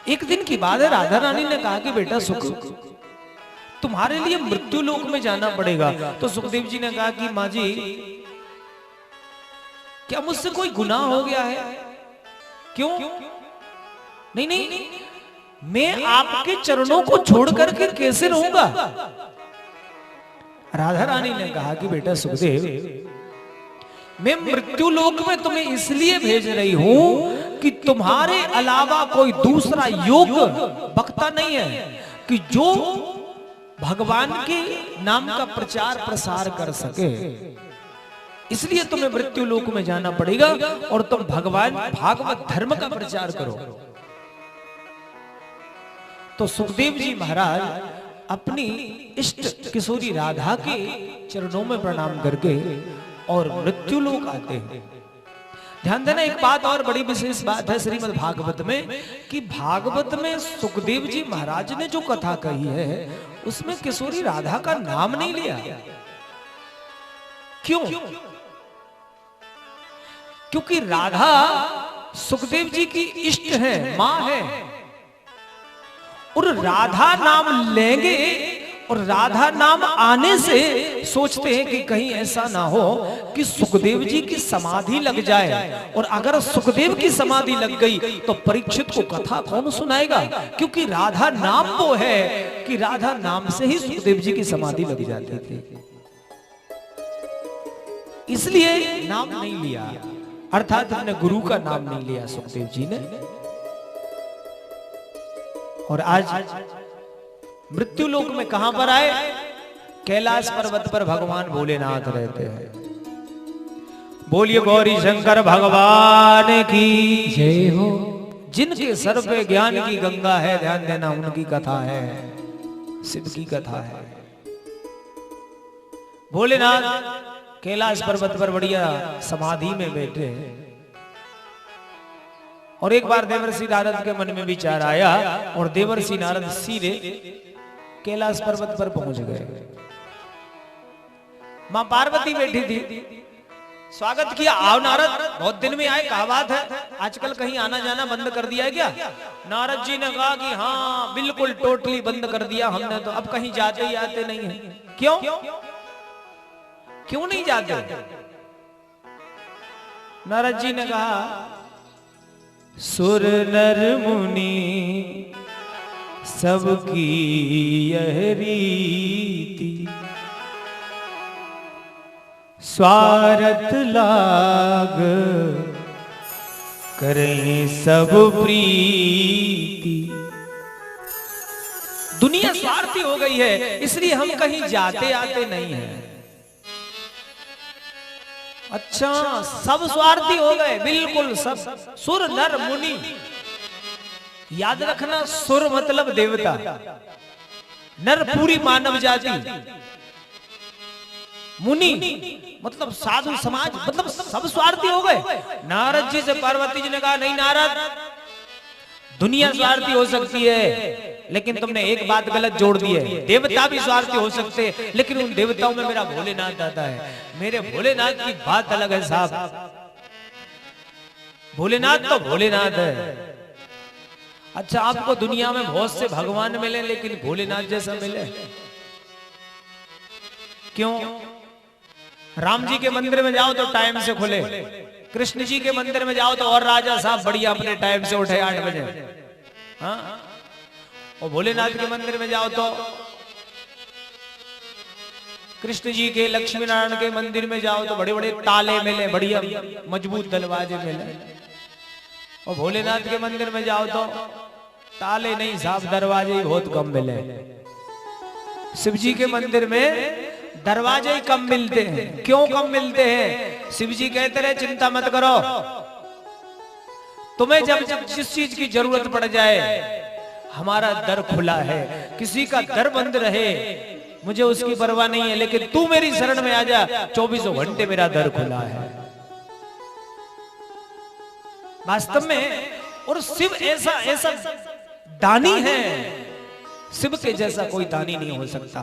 एक दिन की बात है, राधा रानी ने कहा कि बेटा सुख, तुम्हारे लिए मृत्यु लोक में जाना पड़ेगा। तो सुखदेव जी ने कहा कि माँ जी, क्या मुझसे कोई गुनाह हो गया है? क्यों? नहीं नहीं, मैं आपके चरणों को छोड़ करके कैसे रहूंगा? राधा रानी ने कहा कि बेटा सुखदेव, मैं मृत्यु लोक में तुम्हें इसलिए भेज रही हूं कि तुम्हारे अलावा कोई दूसरा योग्य वक्ता नहीं है कि जो भगवान के नाम का प्रचार प्रसार कर सके। इसलिए तुम्हें मृत्यु लोक में जाना पड़ेगा और तुम भगवान भागवत धर्म का प्रचार करो। तो सुखदेव जी महाराज अपनी इष्ट किशोरी राधा के चरणों में प्रणाम करके और मृत्यु लोक आते हैं। ध्यान देना, एक बात और बड़ी विशेष बात है श्रीमद् भागवत में कि भागवत में सुखदेव जी महाराज ने जो कथा कही है उसमें किशोरी राधा का नाम नहीं लिया। क्यों? क्योंकि राधा सुखदेव जी की इष्ट है, मां है, और राधा नाम लेंगे और राधा नाम आने से सोचते हैं कि कहीं ऐसा ना हो कि सुखदेव जी की समाधि लग जाए, और अगर सुखदेव की समाधि लग गई तो परीक्षित को कथा कौन सुनाएगा? क्योंकि राधा नाम वो है कि राधा नाम से ही सुखदेव जी की समाधि लग जाती थी, इसलिए नाम नहीं लिया, अर्थात अपने गुरु का नाम नहीं लिया सुखदेव जी ने। और आज मृत्यु लोक में कहां पर आए? कैलाश पर्वत पर भगवान भोलेनाथ रहते हैं। बोलिए गौरी शंकर भगवान की जय हो। जिनके सर पे ज्ञान की गंगा है, ध्यान देना, उनकी कथा है, शिव की कथा है। भोलेनाथ कैलाश पर्वत पर बढ़िया समाधि में बैठे हैं। और एक बार देवर्षि नारद के मन में विचार आया और देवर्षि नारद सीधे कैलाश पर्वत पर पहुंच गए। मां पार्वती बैठी थी, स्वागत किया, आओ नारद, बहुत दिन में आए, कहा बात है, आजकल कहीं आना जाना बंद कर दिया है क्या? नारद जी ने कहा कि हाँ बिल्कुल टोटली बंद कर दिया हमने, तो अब कहीं जाते ही आते नहीं है। क्यों? क्यों नहीं जाते? नारद जी ने कहा, सुर नर मुनि सबकी यह रीति, स्वार्थ लाग करें सब प्रीति। दुनिया स्वार्थी हो गई है, इसलिए हम कहीं जाते आते नहीं हैं। अच्छा, सब स्वार्थी हो गए, बिल्कुल सब। सुर नर मुनि, याद रखना, सुर मतलब देवता, नर पूरी मानव जाति, मुनि मतलब साधु समाज, मतलब सब स्वार्थी हो गए। नारद जी से पार्वती जी ने कहा, नहीं नारद, दुनिया स्वार्थी हो सकती है लेकिन तुमने एक बात गलत जोड़ दी है। देवता भी स्वार्थी हो सकते हैं लेकिन उन देवताओं में मेरा भोलेनाथ आता है। मेरे भोलेनाथ की बात अलग है साहब, भोलेनाथ तो भोलेनाथ है। अच्छा, आपको दुनिया में बहुत से भगवान मिले लेकिन भोलेनाथ जैसा मिले? क्यों? राम जी के मंदिर में जाओ तो टाइम से खुले, कृष्ण जी के मंदिर में जाओ तो और राजा साहब बढ़िया अपने टाइम से उठे 8 बजे, हाँ? और भोलेनाथ के मंदिर में जाओ तो, कृष्ण जी के, लक्ष्मी नारायण के मंदिर में जाओ तो बड़े बड़े ताले मिले, बढ़िया मजबूत दरवाजे मिले। और भोलेनाथ के मंदिर में जाओ तो ताले नहीं साहब, दरवाजे ही बहुत कम मिले। शिव जी के मंदिर में दरवाजे ही कम मिलते हैं। क्यों कम मिलते हैं? शिव जी कहते रहे चिंता मत करो, तुम्हें जब जब जिस चीज की जरूरत पड़ जाए हमारा दर खुला है। किसी का दर बंद रहे मुझे उसकी परवाह नहीं है, लेकिन तू मेरी शरण में आ जा, 24 घंटे मेरा दर खुला है। वास्तव में, और शिव ऐसा दानी है, शिव के जैसा कोई दानी नहीं हो सकता।